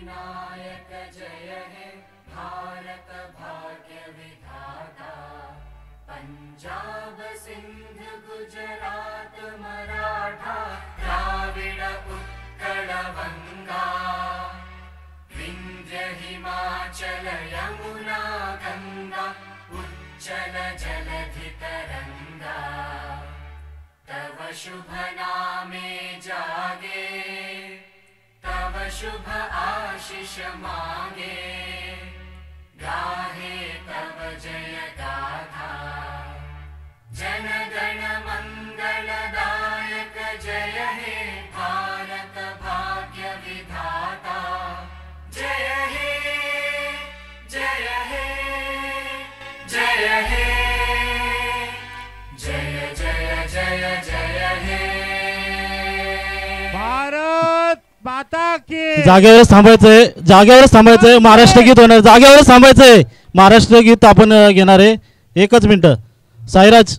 नायक जय हे भारत भाग्य विधाता। पंजाब सिंध गुजरात मराठा द्राविड उत्कल गंगा। विंध्य हिमाचल यमुना गंगा उच्चल जलधि तरंगा। तव शुभ नामे जागे तव शुभ आशीष मांगे। गाहे तव जय गाथा जन गण मंगलदायक जय हे भारत भाग्य विधाता। जय हे जय हे जय हे जय जय जय जय हे भारत माता की। जागेवरच थांबायचंय, जागेवरच थांबायचंय. महाराष्ट्र गीत होणार, जागेवरच थांबायचंय. महाराष्ट्र गीत आपण घेणार आहे. एकच मिनिट साईराज.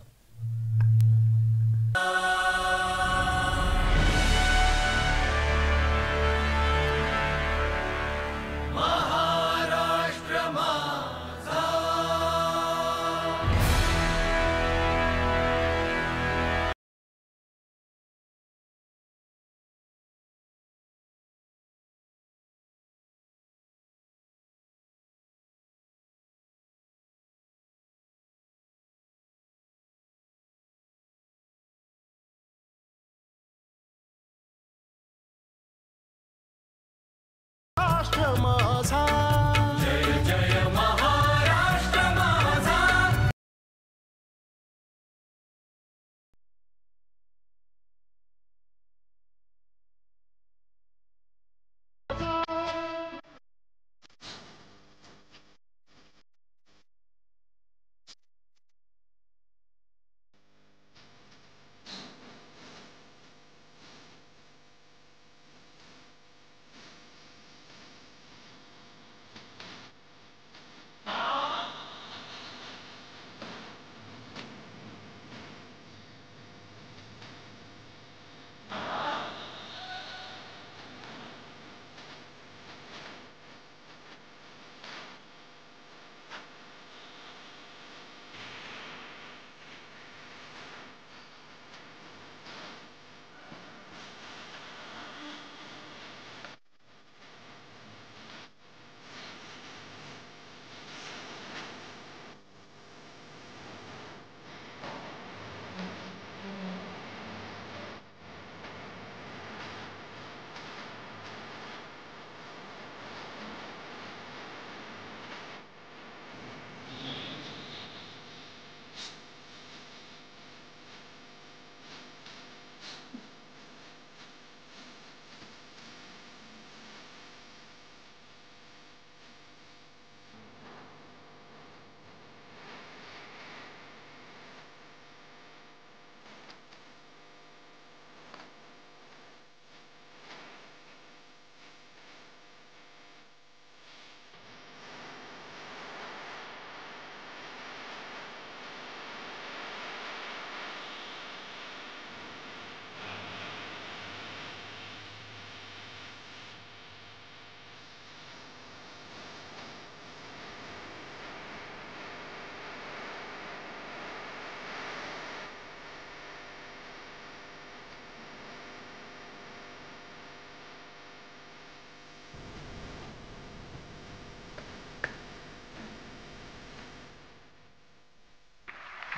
जय जय महाराष्ट्र माझा।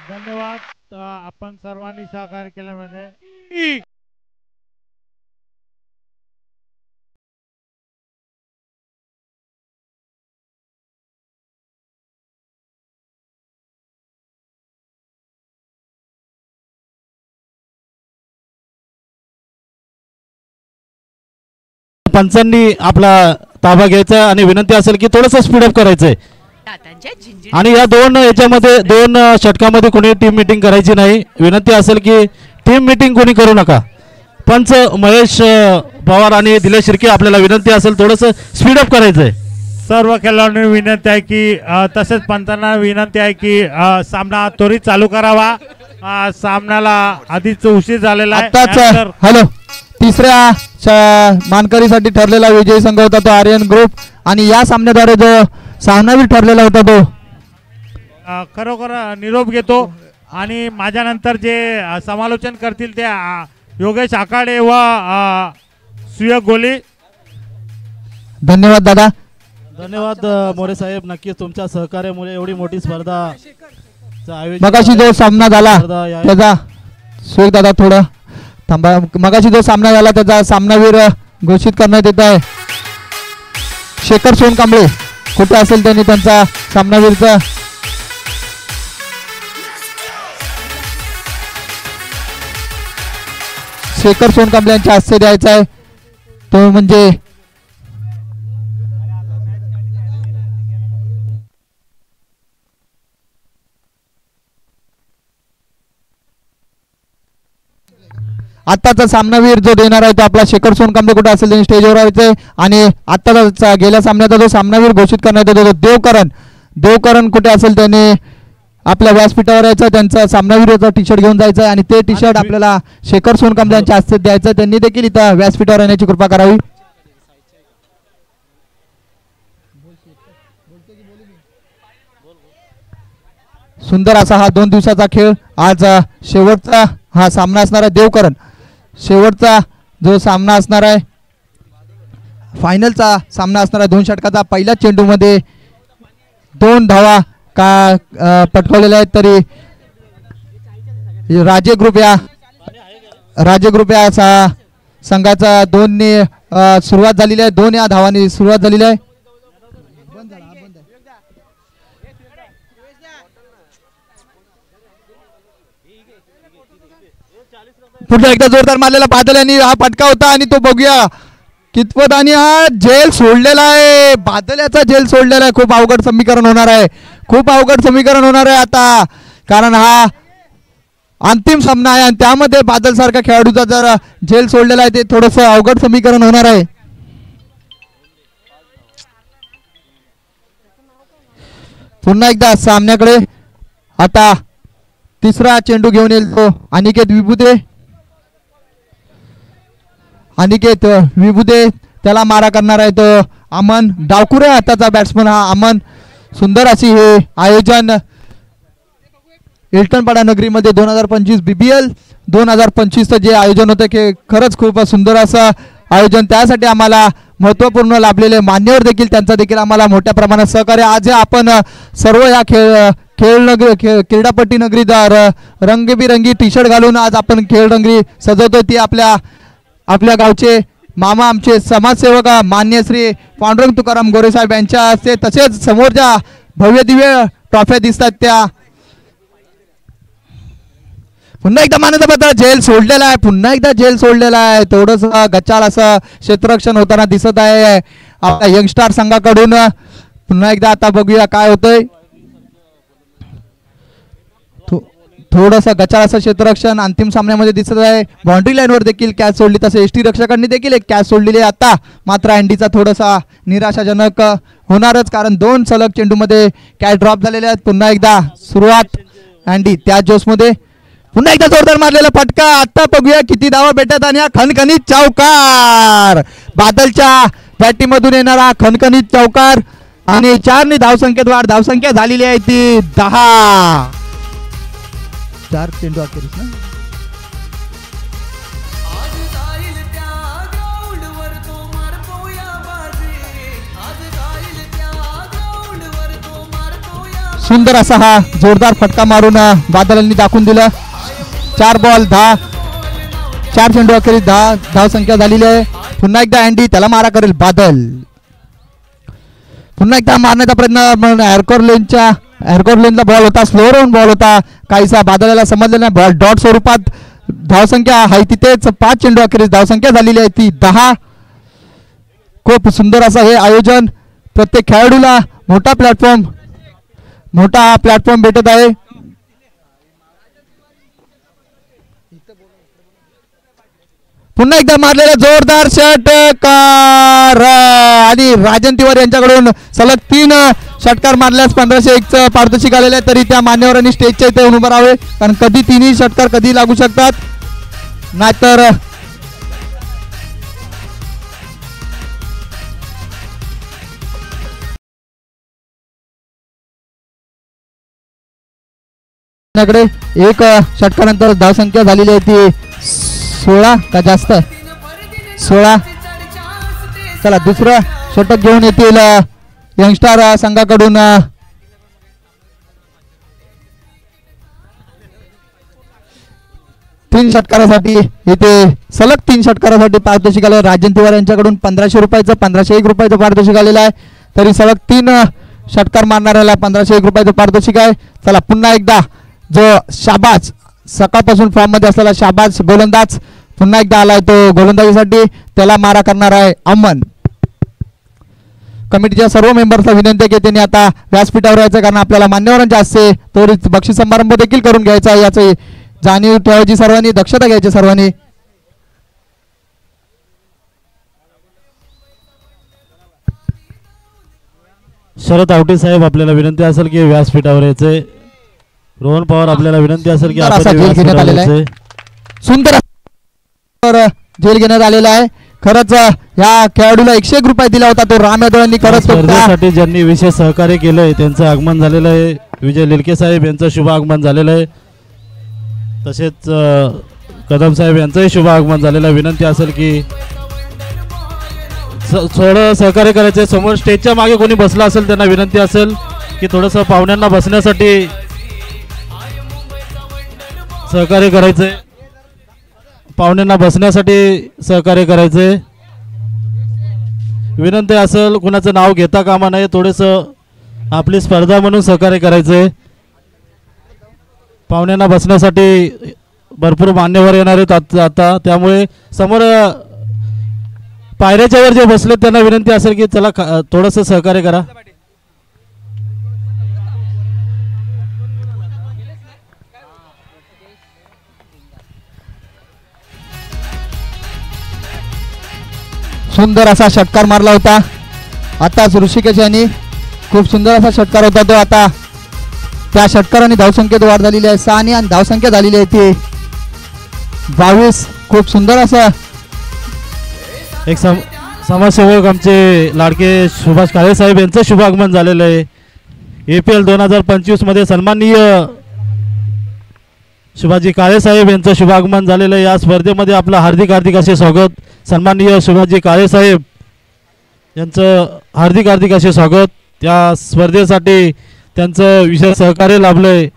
धन्यवाद आपण सर्वांनी सहकार्य केल्यामध्ये. पंचांनी आपला ताबा घ्यायचा आणि विनंती असेल की थोडंसं स्पीडअप करायचंय. आणि या दोन याच्यामध्ये दोन षटकामध्ये कोणी टीम मीटिंग करायची नाही. विनंती असेल की टीम मीटिंग कोणी करू नका. पंच महेश पवार आणि दिलेश शिर्के आपल्याला विनंती असेल थोडंसं स्पीडअप करायचंय. सर्व खेळाडूंना विनंती आहे की तसेच पंचांना विनंती आहे की सामना त्वरित चालू करावा. सामन्याला आधीच उशीर झालेला आहे. हॅलो तिसऱ्या मानकरीसाठी ठरलेला विजयी संघ होता तो आर्यन ग्रुप आणि या सामन्याद्वारे जो सामनावीर ठरलेला होता तो खरोखर निरोप घेतो आणि माझ्यानंतर जे समालोचन करतील ते योगेश आखाडे व सुयोग गोली. धन्यवाद दादा. धन्यवाद मोरे साहेब. नक्कीच तुमच्या सहकार्यामुळे एवढी मोठी स्पर्धा आयोजित मगाशी जो सामना झाला त्याचा सुयोग दादा थोडं थांबा. मगाशी जो सामना झाला त्याचा सामनावीर घोषित करण्यात येत आहे. शेखर सोनकांबळे कुठे असेल त्यांनी त्यांचा सामनावीरचा शेखर सोनकांबळे यांच्या हस्ते द्यायचा आहे तो म्हणजे आत्ताचा सामनावीर जो देणार आहे तो आपला शेखर सोनकांबळे कुठे असेल त्यांनी स्टेजवर यायचंय आणि आत्ताचा गेल्या सामन्याचा जो सामनावीर घोषित करण्यात येतो तो देवकरण कुठे असेल त्याने आपल्या व्यासपीठावर यायचं त्यांचा सामनावीरचा टी शर्ट घेऊन जायचं आणि ते टी शर्ट आपल्याला शेखर सोनकांबळे यांच्या हस्ते द्यायचं. त्यांनी देखील इथं व्यासपीठावर येण्याची कृपा करावी. सुंदर असा हा 2 दिवसाचा खेळ. आज शेवटचा हा सामना असणार आहे देवकरण. शेवटचा जो सामना असणार आहे फायनलचा सामना असणार आहे 2 षटकाचा. पहिल्या चेंडूमध्ये 2 धावा का पटकवलेल्या आहेत तरी राजे ग्रुप या संघाचा 2 सुरुवात झालेली आहे. 2 या धावांनी सुरुवात झालेली आहे. पुढे एकदा जोरदार मारलेला बादल यांनी हा फटका होता आणि तो बघूया कितपत आणि हा झेल सोडलेला आहे. बादल याचा झेल सोडलेला आहे. खूप अवघड समीकरण होणार आहे आता कारण हा अंतिम सामना आहे आणि त्यामध्ये बादल सारखा खेळाडूचा जर झेल सोडलेला आहे ते थोडस अवघड समीकरण होणार आहे. पुन्हा एकदा सामन्याकडे आता तिसरा चेंडू घेऊन येईल तो अनिकेत विभुदे त्याला मारा करणार आहे तो अमन डावकुरे हाताचा बॅट्समन हा अमन. सुंदर अशी हे आयोजन इल्टनपाडा नगरीमध्ये 2025 BBL 2025 जे आयोजन होतं की खरंच खूप सुंदर असं आयोजन. त्यासाठी आम्हाला महत्त्वपूर्ण लाभलेले मान्यवर देखील त्यांचा देखील आम्हाला मोठ्या प्रमाणात सहकार्य. आज आपण सर्व या क्रीडापट्टी नगरीत रंगबिरंगी टी शर्ट घालून आज आपण खेळ नगरी सजवतोय. ती आपल्या गावचे मामा आमचे समाजसेवक मान्य श्री पांडुरंग तुकाराम गोरे साहेब यांच्या हस्ते तसेच समोर ज्या भव्य दिव्य ट्रॉफ्या दिसतात त्या पुन्हा एकदा मान्यतापत्र झेल सोडलेला आहे. थोडस गचाळ असं क्षेत्ररक्षण होताना दिसत आहे आपल्या यंगस्टार संघाकडून. पुन्हा एकदा आता बघूया काय होतंय. थोडंसं गचाळ असं क्षेत्ररक्षण अंतिम सामन्यामध्ये दिसत आहे. बाउंड्री लाईनवर देखील कॅच सोडली तसे एसटी रक्षकांनी देखील एक कॅच सोडलेली आहे. आता मात्र अँडीचा थोडासा निराशाजनक होणारच कारण 2 सलग चेंडूमध्ये कॅच ड्रॉप झालेले आहेत. पुन्हा एकदा सुरुवात अँडी त्या जोशमध्ये पुन्हा एकदा जोरदार मारलेला फटका. आता बघूया किती धावा भेटतात आणि हा खणखणीत चौकार बादलच्या बॅटिंगमधून येणारा खणखणीत चौकार आणि 4 धावसंख्येत वाढ. धावसंख्या झालेली आहे ती 10. 4 चेंडू अखेरीस ना सुंदर असा हा जोरदार फटका मारून बादलांनी दाखवून दिलं. 4 बॉल 10 4 चेंडू अखेरीस 10 धावसंख्या झालेली आहे. पुन्हा एकदा अँडी त्याला मारा करेल बादल. पुन्हा एकदा मारण्याचा प्रयत्न एअरकोर लेनचा बॉल होता. स्लो राऊंड बॉल होता. काहीसा बादलाला समजलं नाही. बॉल डॉट स्वरूपात धावसंख्या आहे तिथेच 5 चेंडू अखेरीस धावसंख्या झालेली आहे ती 10. खूप सुंदर असं हे आयोजन. प्रत्येक खेळाडूला मोठा प्लॅटफॉर्म भेटत आहे. पुन्हा एकदा मारलेला जोरदार षटकार आणि राजन तिवारी यांच्याकडून सलग 3 षटकार मारल्यास 1501 पारितोषिक आलेले आहे. तरी त्या मान्यवरांनी स्टेजच्या इथे उभं राहावे कारण कधी 3 षटकार कधी लागू शकतात. नाहीतर आपल्याकडे एक षटकानंतर धावसंख्या झालेली आहे ती 16 का जास्त आहे 16. चला दुसरं षटक घेऊन येतील यंगस्टार संघाकडून. तीन षटकारासाठी इथे सलग 3 षटकारासाठी पारितोषिक आलं. राजन तिवारी यांच्याकडून 1500 रुपयाचं 1501 रुपयाचं पारितोषिक आलेलं आहे. तरी सलग 3 षटकार मारणाऱ्याला 1501 रुपयाचं पारितोषिक आहे. चला पुन्हा एकदा जो शाबाज सकाळपासून फॉर्म मध्ये असलेला शाबाज गोलंदाज पुन्हा एकदा आलाय तो गोलंदाजीसाठी. त्याला मारा करणार आहे अमन. कमिटीच्या सर्व मेंबर्सला विनंती आहे की त्यांनी आता व्यासपीठावर यायचं, कारण आपल्याला मान्यवरांच्या हस्ते त्वरित बक्षीस समारंभ देखील करून घ्यायचा आहे. याची जाणीव ठेवायची सर्वांनी, दक्षता घ्यायची सर्वांनी. शरद आवटे साहेब आपल्याला विनंती असेल की व्यासपीठावर यायचे. रोहन पवार आपल्याला विनंती असेल की आपण घेण्यात आलेला आहे. सुंदर जेल घेण्यात आलेला आहे. खरंच या खेळाडूला 101 रुपये दिला होता तो राम यादव यांनी. खरंच स्पर्धेसाठी ज्यांनी विशेष सहकार्य केलंय त्यांचं आगमन झालेलं आहे. विजय लिलके साहेब यांचं शुभ आगमन झालेलं आहे. तसेच कदम साहेब यांचंही शुभ आगमन झालेलं आहे. विनंती असेल की थोडं सहकार्य करायचं. समोर स्टेजच्या मागे कोणी बसला असेल त्यांना विनंती असेल की थोडंसं पाहुण्यांना बसण्यासाठी सहकार्य करायचंय. पाहुण्यांना बसण्यासाठी सहकार्य करायचंय. विनंती असेल कुणाचं नाव घेता कामा नये. थोडंसं आपली स्पर्धा म्हणून सहकार्य करायचंय. पाहुण्यांना बसण्यासाठी भरपूर मान्यवर येणार आहेत आता, त्यामुळे समोर पायऱ्याच्या वर जे बसले त्यांना विनंती असेल की चला थोडंसं सहकार्य करा. सुंदर असा षटकार मारला होता आताच ऋषिकेश यांनी. खूप सुंदर असा षटकार होता तो. आता त्या षटकाराने धावसंख्येत वाढ झालेली आहे 6 आणि धावसंख्या झालेली आहे ती 22. खूप सुंदर असं एक समाजसेवक आमचे लाडके सुभाष काळे साहेब यांचं शुभ आगमन झालेलं आहे. APL 2025 मध्ये सन्माननीय शिवाजी काळे साहेब यांचं शुभ आगमन झालेलं आहे. या स्पर्धेमध्ये आपलं हार्दिक हार्दिक असे स्वागत. सन्माननीय शिवाजी काळे साहेब यांचं हार्दिक हार्दिक असे स्वागत. त्या स्पर्धेसाठी त्यांचं विशेष सहकार्य लाभलंय.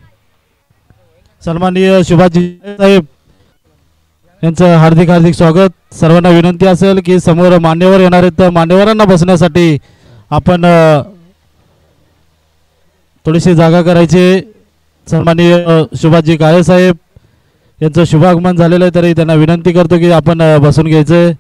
सन्माननीय शिवाजी साहेब यांचं हार्दिक हार्दिक स्वागत. सर्वांना विनंती असेल की समोर मान्यवर येणार आहेत तर मान्यवरांना बसण्यासाठी आपण थोडीशी जागा करायची. सन्माननीय शिवाजी काळे साहेब यांचं शुभागमन झालेलं आहे तरी त्यांना विनंती करतो की आपण बसून घ्यायचंय.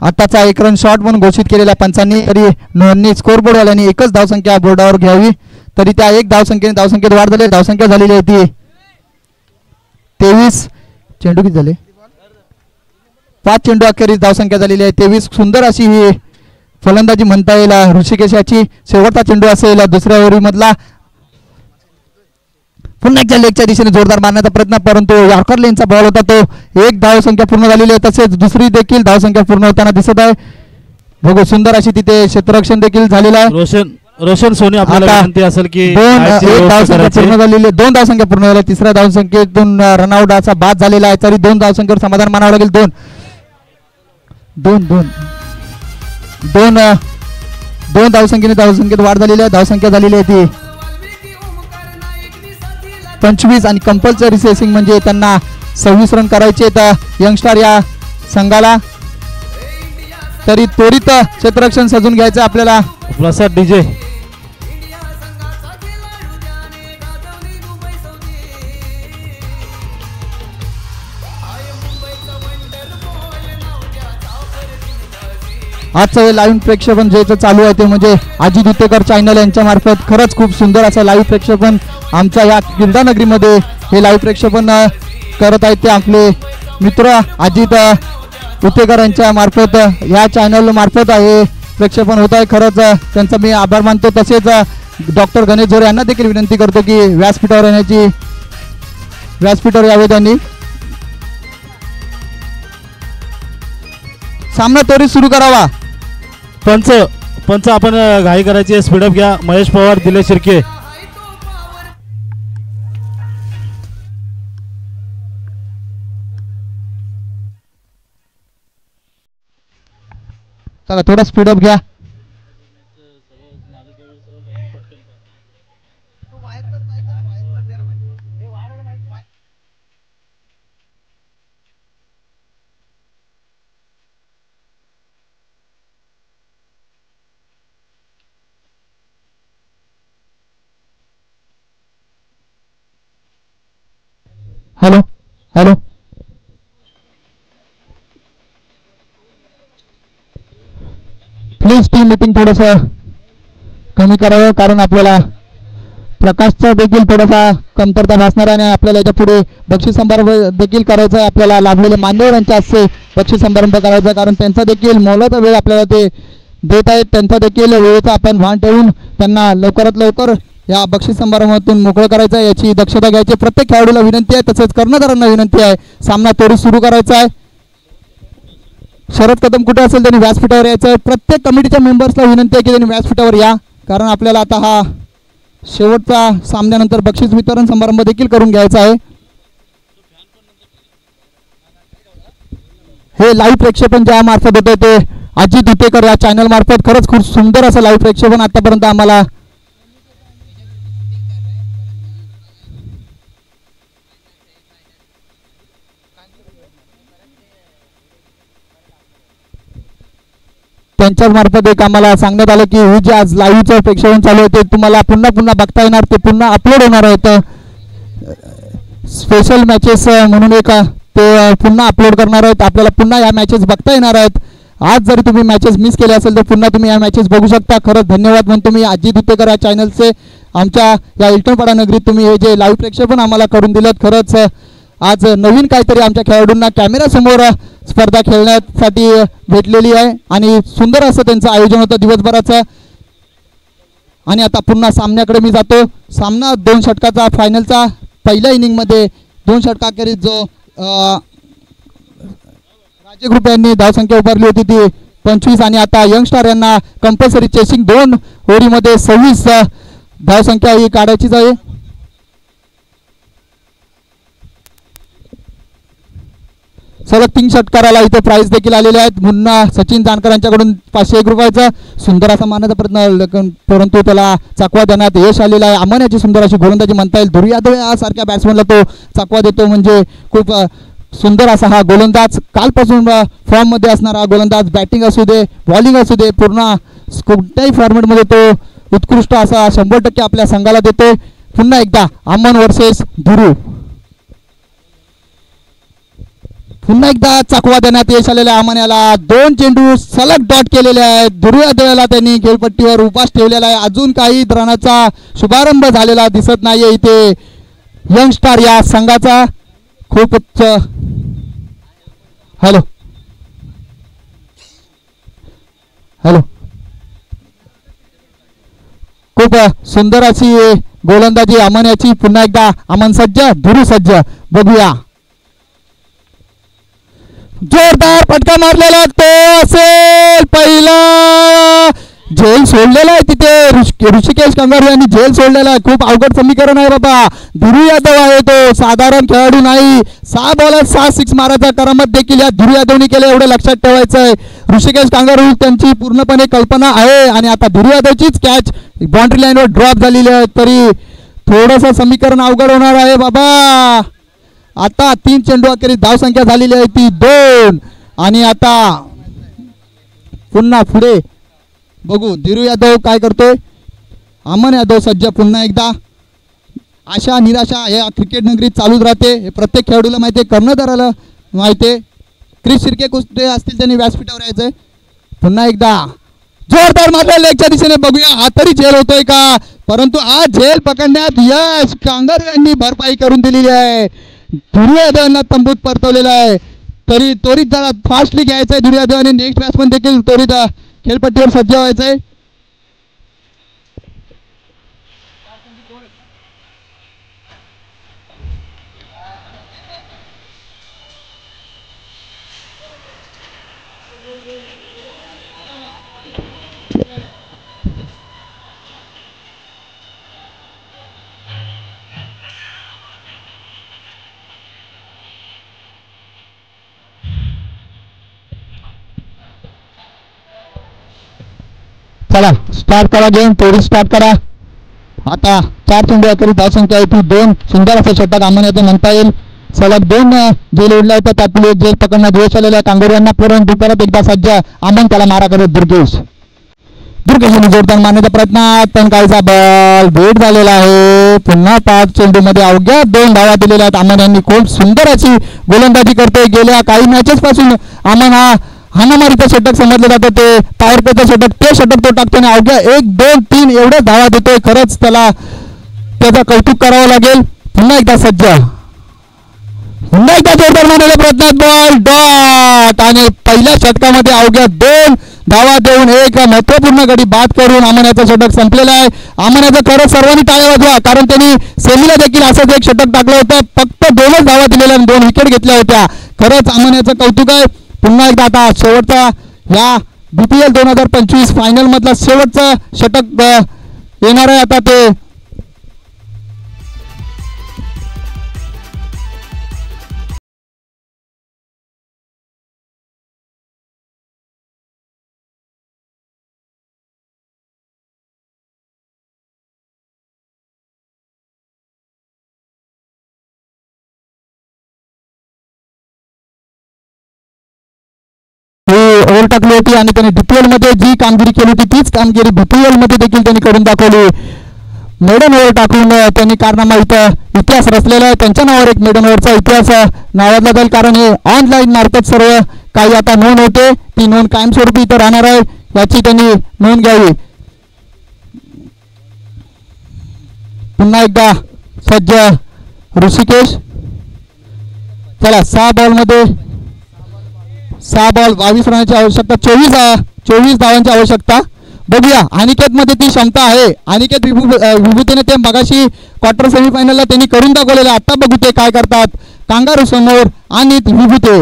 आताचा एक रन शॉट म्हणून घोषित केलेल्या पंचांनी. तरी नोंदणी स्कोरबोर्डवाल्यांनी एकच धावसंख्या बोर्डावर घ्यावी. तरी त्या एक धावसंख्येत वाढ झाली. धावसंख्या झालेली आहे ती 23. चेंडू किती झाले 5 चेंडू अखेरीस धावसंख्या झालेली आहे 23. सुंदर अशी ही फलंदाजी म्हणता येईल ऋषिकेश याची. शेवटचा चेंडू असेल दुसऱ्या ओव्हरीमधला. पुन्हा एकदा लेगच्या दिशेने जोरदार मारण्याचा प्रयत्न, परंतु यॉर्कर लेनचा बॉल होता तो. एक धावसंख्या पूर्ण झालेली आहे. तसेच दुसरी देखील धावसंख्या पूर्ण होताना दिसत आहे. बघू सुंदर अशी तिथे क्षेत्ररक्षण देखील झालेलं आहे. रोशन सोनी आपल्याला विनंती असेल की एक धावसंख्या पूर्ण झालेली आहे. 2 धावसंख्या पूर्ण झाल्या. तिसऱ्या धावसंख्येतून रनआउट असा बाद झालेला आहे. तरी 2 धावसंख्येवर समाधान मानावं लागेल. 2 धावसंख्येत वाढ झालेली आहे. धावसंख्या झालेली आहे ती 25 आणि कंपल्सरी सेसिंग म्हणजे त्यांना 26 रन करायचे आहेत यंगस्टार या संघाला. तरी त्वरित क्षेत्ररक्षण सजून घ्यायचं आपल्याला. प्रसाद डीजे आजचं हे लाईव्ह प्रेक्षेपण जे चालू आहे ते म्हणजे अजित उत्तेकर चॅनल यांच्या मार्फत खरंच खूप सुंदर असं लाईव्ह प्रेक्षेपण आमच्या या क्रीडा नगरीमध्ये हे लाईव्ह प्रेक्षेपण करत आहेत ते आपले मित्र अजित उतेकर यांच्या मार्फत या चॅनल मार्फत आहे प्रक्षेपण होत आहे. खरंच त्यांचा मी आभार मानतो. तसेच डॉक्टर गणेश झोरे यांना देखील विनंती करतो की व्यासपीठावर यावे. त्यांनी सामना त्वरित सुरू करावा. पंच आपण घाई करायची, स्पीडअप घ्या. महेश पवार, दिलेश शिर्के. चला थोडा स्पीडअप घ्या. Hello hello please team meeting थोडंसं कमी करावं, कारण आपल्याला प्रकाशचा देखील थोडासा कमतरता भासणार आहे. आणि आपल्याला याच्या पुढे बक्षीस समारंभ देखील करायचा आहे. आपल्याला लाभलेले मान्यवरांच्या हस्ते बक्षीस समारंभ करायचा आहे, कारण त्यांचा देखील मोलाचा वेळ आपल्याला ते देत आहेत. त्यांचा देखील वेळेचा आपण भान ठेवून त्यांना लवकरात लवकर या बक्षीस समारंभातून मोकळं करायचं आहे याची दक्षता घ्यायची प्रत्येक खेळाडूला विनंती आहे. तसेच कर्णधारांना विनंती आहे सामना त्वरित सुरू करायचा आहे. शरद कदम कुठे असेल त्यांनी व्यासपीठावर यायचं आहे. प्रत्येक कमिटीच्या मेंबर्सला विनंती आहे की त्यांनी व्यासपीठावर या, कारण आपल्याला आता हा शेवटचा सामन्यानंतर बक्षीस वितरण समारंभ देखील करून घ्यायचा आहे. हे लाईव्ह प्रक्षेपण ज्या मार्फत होते ते अजित उतेकर या चॅनल मार्फत खरंच खूप सुंदर असं लाईव्ह प्रक्षेपण आतापर्यंत आम्हाला त्यांच्याच मार्फत एक आम्हाला सांगण्यात आलं की हे जे आज लाईव्हचं प्रेक्षेपण चालू आहे ते तुम्हाला पुन्हा पुन्हा बघता येणार, ते पुन्हा अपलोड होणार आहेत. स्पेशल मॅचेस म्हणून एक ते पुन्हा अपलोड करणार आहेत. आपल्याला पुन्हा या मॅचेस बघता येणार आहेत. आज जरी तुम्ही मॅचेस मिस केले असेल तर पुन्हा तुम्ही या मॅचेस बघू शकता. खरंच धन्यवाद म्हणतो मी अजित उतेकर या चॅनलचे. आमच्या या इल्टनपाडा नगरीत तुम्ही हे जे लाईव्ह प्रेक्षेपण आम्हाला करून दिलं, खरंच आज नवीन काहीतरी आमच्या खेळाडूंना कॅमेरासमोर स्पर्धा खेळण्यासाठी भेटलेली आहे आणि सुंदर असं त्यांचं आयोजन होतं दिवसभराचं. आणि आता पुन्हा सामन्याकडे मी जातो. सामना 2 षटकाचा फायनलचा. पहिल्या इनिंगमध्ये 2 षटकाखेरीज जो राज्य ग्रुप यांनी धावसंख्या उभारली होती ती 25 आणि आता यंगस्टार यांना कंपल्सरी चेसिंग 2 ओव्हरीमध्ये 26 धावसंख्या ही काढायचीच आहे. सलग 3 षटकाराला इथे प्राइज देखील आलेले आहेत. मुन्ना सचिन जानकर यांच्याकडून 501 रुपयाचा सुंदर असा मानाचा प्रयत्न, परंतु त्याला चकवा देण्यात यश आलेलं आहे. अमन याची सुंदर अशी गोलंदाजी म्हणता येईल. धुरी यादव यासारख्या बॅट्समनला तो चकवा देतो, म्हणजे खूप सुंदर असा हा गोलंदाज. कालपासून फॉर्ममध्ये असणारा हा गोलंदाज, बॅटिंग असू दे बॉलिंग असू दे पूर्ण कोणत्याही फॉर्मॅटमध्ये तो उत्कृष्ट असा 100% आपल्या संघाला देतो. पुन्हा एकदा अमन वर्सेस धुरू. पुन्हा एकदा चकवा देण्यात यश आलेल्या अमन्याला 2 चेंडू सलग डॉट केलेले आहेत. धुरू यादवला त्यांनी खेळपट्टीवर उपास ठेवलेला आहे. अजून काही रनाचा शुभारंभ झालेला दिसत नाहीये इथे यंगस्टार या संघाचा. खूपच हॅलो हॅलो खूप सुंदर अशी गोलंदाजी अमन याची. पुन्हा एकदा अमन सज्ज, धुरू सज्ज. बघूया, जोरदार फटका मारलेला तो असेल पहिला. झेल सोडलेला आहे तिथे ऋषिकेश कंगारू यांनी झेल सोडलेला आहे. खूप अवघड समीकरण आहे बाबा. धुरू यादव आहे तो, साधारण खेळाडू नाही. 6 बॉलर 6 सिक्स मारायचा करामत देखील या धुरू यादवनी केलं, एवढं लक्षात ठेवायचं आहे. ऋषिकेश कंगारू त्यांची पूर्णपणे कल्पना आहे आणि आता धुरू यादवचीच कॅच बाउंड्री लाईनवर ड्रॉप झालेली आहे. तरी थोडंसं समीकरण अवघड होणार आहे बाबा. आता 3 चेंडू अखेरीस धावसंख्या झालेली आहे ती 2 आणि आता पुन्हा पुढे बघू धीरू यादव काय करतोय. अमन यादव सज्ज. पुन्हा एकदा आशा निराशा या क्रिकेट नगरीत चालूच राहते, हे प्रत्येक खेळाडूला माहिती आहे, कर्णधाराला माहिती आहे. क्रिस शिर्के कुस्ते असतील त्यांनी व्यासपीठावर यायचंय. पुन्हा एकदा जोरदार मारला लेगच्या दिशेने. बघूया हा तरी झेल होतोय का, परंतु हा झेल पकडण्यात यश कांगारू यांनी भरपाई करून दिलेली आहे. धुरू यादव यांना तंबूत परतवलेला आहे. तरी त्वरित जरा फास्टली घ्यायचं आहे दुर्यादेव आणि नेक्स्ट बॅट्समन देखील त्वरित खेळपट्टीवर सज्ज व्हायचं आहे. चला स्टार्ट करा गेम, थोडी स्टार्ट करा. आता 4 चेंडू अखेरीस धावसंख्या आहे ती 2. सुंदर असं षटक आम्हाला म्हणता येईल. सलग 2 जेल उडल्या होत्या, त्यातली एक जेल पकडण्यात दिवस आलेल्या कांगोऱ्यांना परंतु परत एकदा सज्ज आमन त्याला मारा करत दुर्गेश जोरदार मारण्याचा प्रयत्न, पण काहीचा बॉल बेट झालेला आहे. पुन्हा 5 चेंडूमध्ये अवघ्या 2 धावा दिलेल्या आहेत. आमन यांनी खूप सुंदर अशी गोलंदाजी करते. गेल्या काही मॅचेस पासून आमन हा हाणामारीचं षटक समजलं जातं, ते पॉवर प्लेचं षटक, ते षटक तो टाकतो आणि अवघ्या 1, 2, 3 एवढ्या धावा देतोय. खरंच त्याला त्याचं कौतुक करावं लागेल. पुन्हा एकदा सज्ज, पुन्हा एकदा जोरदार मारण्याचा प्रयत्न, बॉल डॉट आणि पहिल्या षटकामध्ये अवघ्या 2 धावा देऊन एक महत्वपूर्ण गडी बाद करून आमण्याचं षटक संपलेलं आहे. आमण्याचं खरंच सर्वांनी टाळ्या वाजवा, कारण त्यांनी सेमीला देखील असंच एक षटक टाकलं होतं. फक्त 2च धावा दिलेल्या आणि 2 विकेट घेतल्या होत्या. खरंच आमण्याचं कौतुक आहे. पुन्हा एकदा आता शेवटचा या BPL 2025 फायनल मधला शेवटचं षटक येणार आहे. आता ते ओव्हर टाकली होती आणि त्यांनी BPL मध्ये जी कामगिरी केली होती तीच कामगिरी BPL मध्ये देखील त्यांनी करून दाखवली. मेडन ओव्हर टाकून त्यांनी कारनामा इथं इतिहास रचलेला आहे. त्यांच्या नावावर एक मेडन ओव्हरचा इतिहास नावाजला जाईल, कारण हे ऑनलाईन मार्फत सर्व काही आता नोंद होते. ती नोंद कायमस्वरूपी इथं राहणार आहे, याची त्यांनी नोंद घ्यावी. पुन्हा एकदा सज्ज ऋषिकेश. चला 6 बॉलमध्ये 6 बॉल 22 रनाची आवश्यकता, 24 धावांची आवश्यकता. बघूया अनिकेत मध्ये ती क्षमता आहे. अनिकेत विभूतीने ते मगाशी क्वार्टर सेमीफायनलला त्यांनी करून दाखवलेलं. आता बघू ते काय करतात कांगारू समोर आणि विभूते.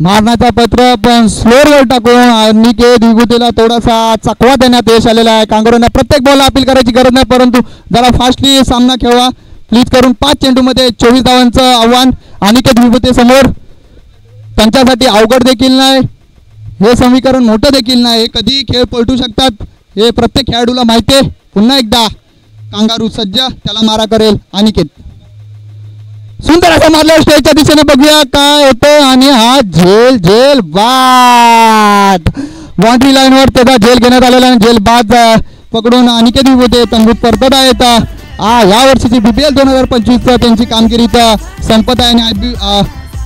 मारण्याचा पत्र पण स्लोअर टाकून अनिकेत विभूतीला थोडासा चकवा देण्यात यश आलेला आहे. कांगारूंना प्रत्येक बॉलला अपील करायची गरज नाही, परंतु जरा फास्टली सामना खेळवा प्लीज करून. 5 चेंडूमध्ये 24 धावांचं आव्हान अनिकेत विभूते समोर. त्यांच्यासाठी अवघड देखील नाही, हे समीकरण मोठं देखील नाही. कधी खेळ पलटू शकतात हे प्रत्येक खेळाडूला माहिती आहे. पुन्हा एकदा कांगारू सज्ज, त्याला मारा करेल अनिकेत. सुंदर असं मारलं स्टेजच्या दिशेने, बघूया काय होतं. आणि हा झेल बाद बाउंड्री लाईनवर त्याचा झेल घेण्यात आलेला आहे. झेल बाद पकडून अनिकेत विभूते तंबूत परतत आहेत. या वर्षीची BPL 2025 त्यांची कामगिरी संपत आहे आणि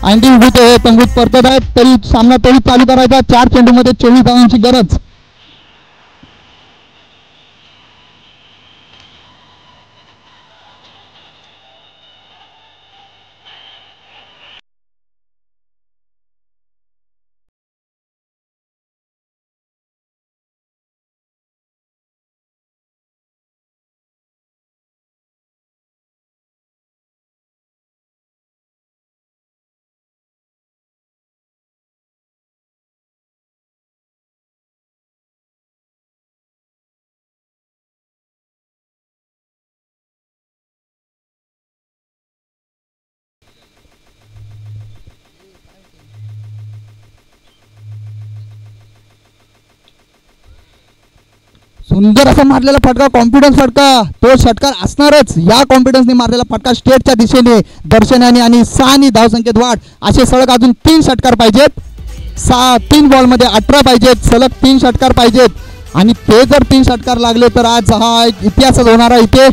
अँडी विभूते हे तंबूत परतत आहेत. तरी सामना तरी चालू करायचा. 4 चेंडूमध्ये 24 धावांची गरज. सुंदर असा मारलेला फटका, कॉन्फिडन्स फटका, तो षटकार असणारच. या कॉन्फिडन्सने मारलेला फटका स्टेटच्या दिशेने दर्शनाने आणि 6 धावसंख्येत वाढ. असे सलग अजून 3 षटकार पाहिजेत. 3 बॉलमध्ये 18 पाहिजेत. सलग 3 षटकार पाहिजेत आणि ते जर 3 षटकार लागले तर आज हा एक इतिहासच होणार आहे. इथे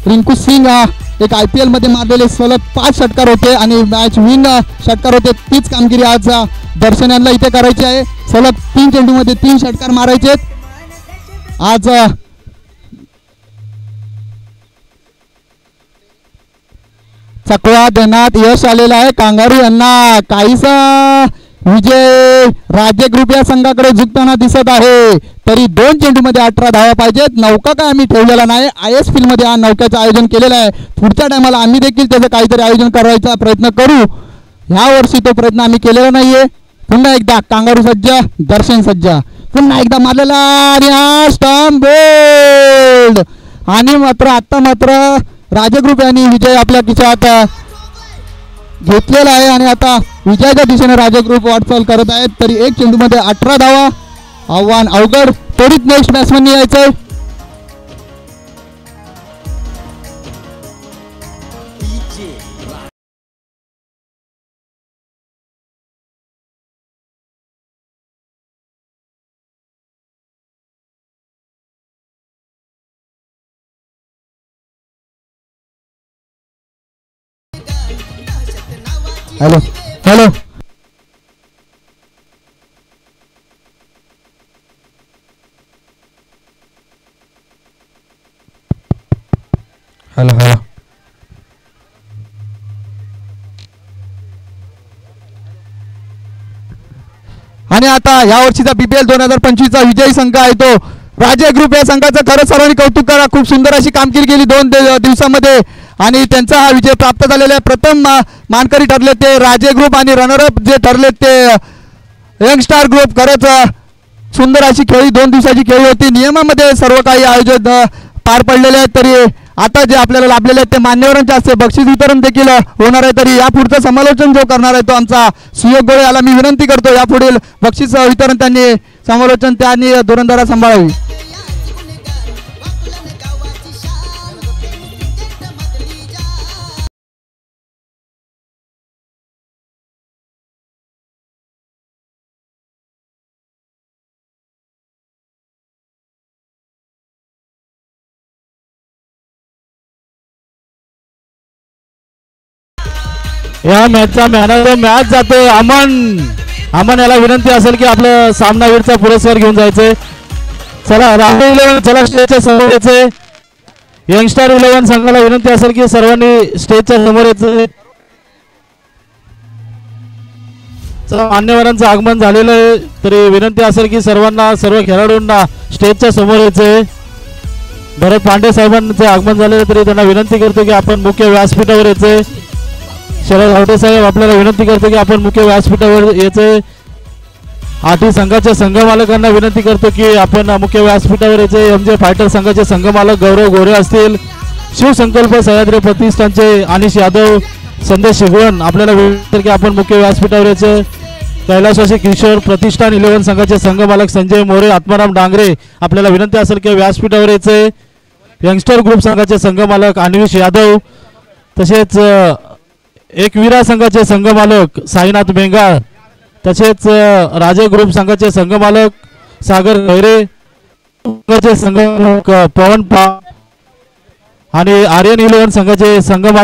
रिंकू सिंग हा एक IPL मध्ये मारलेले सलग 5 षटकार होते आणि मॅच विन षटकार होते. तीच कामगिरी आज दर्शनाला इथे करायची आहे. सलग 3 चेंडूमध्ये 3 षटकार मारायचे आज. चकवा देण्यात यश आलेलं आहे कांगारू यांना. काहीसा विजय राज्य ग्रुप या संघाकडे झुकताना दिसत आहे. तरी 2 चेंडूमध्ये 18 धावा पाहिजेत. नौका काय आम्ही ठेवलेला नाही. IS फील्ड मध्ये हा नौक्याचं आयोजन केलेलं आहे. पुढच्या टायमाला आम्ही देखील त्याचं काहीतरी आयोजन करायचा प्रयत्न करू. ह्या वर्षी तो प्रयत्न आम्ही केलेला नाहीये. पुन्हा एकदा कांगारू सज्ज, दर्शन सज्ज, पुन्हा एकदा मारलेला आणि हा स्टंप बोल्ड. आणि मात्र आता मात्र राजग्रुप यांनी विजय आपल्या खिशात घेतलेला आहे आणि आता विजयाच्या दिशेने राजग्रुप वाटचाल करत आहेत. तरी 1 चेंडूमध्ये 18 धावा. आव्हान अवघड. त्वरित नेक्स्ट बॅट्समन यायचंय. हॅलो हॅलो हॅलो हॅलो आणि आता या वर्षीचा BPL 2025चा विजयी संघ आहे तो राजे ग्रुप. या संघाचं खरंच सर्वांनी कौतुक करा. खूप सुंदर अशी कामगिरी केली 2 दिवसामध्ये आणि त्यांचा हा विजय प्राप्त झालेला आहे. प्रथम मानकरी ठरले ते राजे ग्रुप आणि रनरअप जे ठरले ते यंगस्टार ग्रुप. खरंच सुंदर अशी खेळी 2 दिवसाची खेळी होती. नियमामध्ये सर्व काही आयोजन पार पडलेले आहेत. तरी आता जे आपल्याला लाभलेले आहेत ते मान्यवरांच्या हस्ते बक्षीस वितरण देखील होणार आहे. तरी यापुढचं समालोचन जो करणार आहे तो आमचा सुयोग गोळे याला मी विनंती करतो यापुढील बक्षीस वितरण त्यांनी समालोचन त्यांनी धुरंधरा सांभाळावी. या मॅचचा मॅन ऑफ द मॅच जातोय अमन. अमन याला विनंती असेल की आपलं सामनावीरचा पुरस्कार घेऊन जायचंय. चला राहुल 11 चला स्टेजच्या समोर यायचंय. यंगस्टार 11 संघाला विनंती असेल की सर्वांनी स्टेजच्या समोर यायचंय. चला मान्यवरांचं आगमन झालेलं आहे. तरी विनंती असेल की सर्वांना सर्व खेळाडूंना स्टेजच्या समोर यायचंय. भरत पांडे साहेबांचं आगमन झालेलं तरी त्यांना विनंती करतो की आपण मुख्य व्यासपीठावर यायचंय. शरद आवटे साहेब आपल्याला विनंती करतो की आपण मुख्य व्यासपीठावर यायचंय. 8 संघाच्या संघमालकांना विनंती करतो की आपण मुख्य व्यासपीठावर यायचंय. MJ फायटर संघाचे संघमालक गौरव गोरे असतील. शिवसंकल्प सह्याद्री प्रतिष्ठानचे अनिश यादव, संदेश शिगवण आपल्याला विनंती की आपण मुख्य व्यासपीठावर यायचंय. कैलासवासी किशोर प्रतिष्ठान 11 संघाचे संघमालक संजय मोरे, आत्माराम डांगरे आपल्याला विनंती असेल की व्यासपीठावर यायचंय. यंगस्टर ग्रुप संघाचे संघमालक अन्विश यादव, तसेच एकविरा संघाचे संघमालक साईनाथ बेंगाळ, तसेच राजे ग्रुप संघाचे संघमालक सागर खैरे, संघाचे संघमालक पवन पा आणि आर्यन 11 संघाचे संघमालक